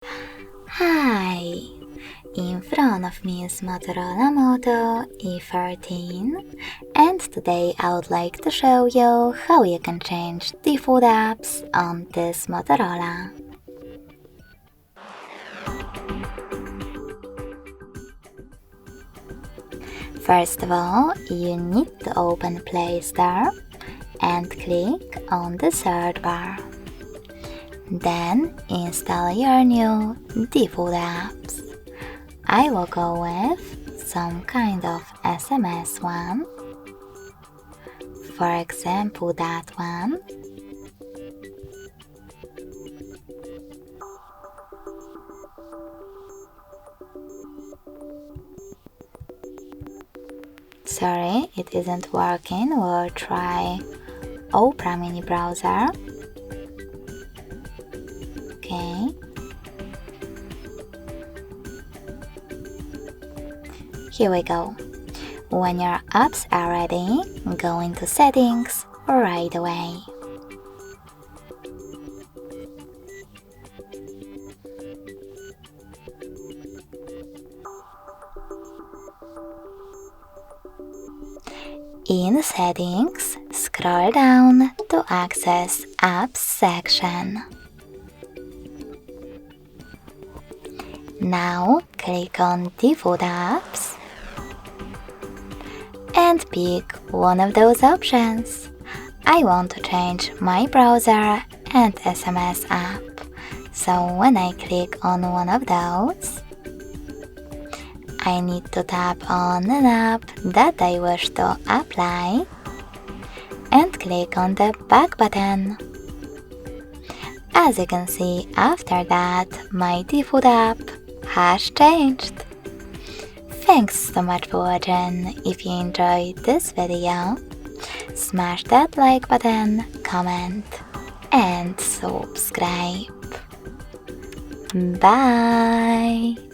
Hi! In front of me is Motorola Moto E13, and today I would like to show you how you can change default apps on this Motorola. First of all, you need to open Play Store and click on the search bar. Then install your new default apps. I will go with some kind of SMS one. For example, that one. Sorry, it isn't working. We'll try Opera mini browser. Okay. Here we go. When your apps are ready, go into settings right away. In settings, scroll down to access apps section. Now click on default apps and pick one of those options. I want to change my browser and SMS app, so when I click on one of those, I need to tap on an app that I wish to apply and click on the back button. As you can see, after that, my default app has changed. Thanks so much for watching. If you enjoyed this video, smash that like button, comment and subscribe. Bye!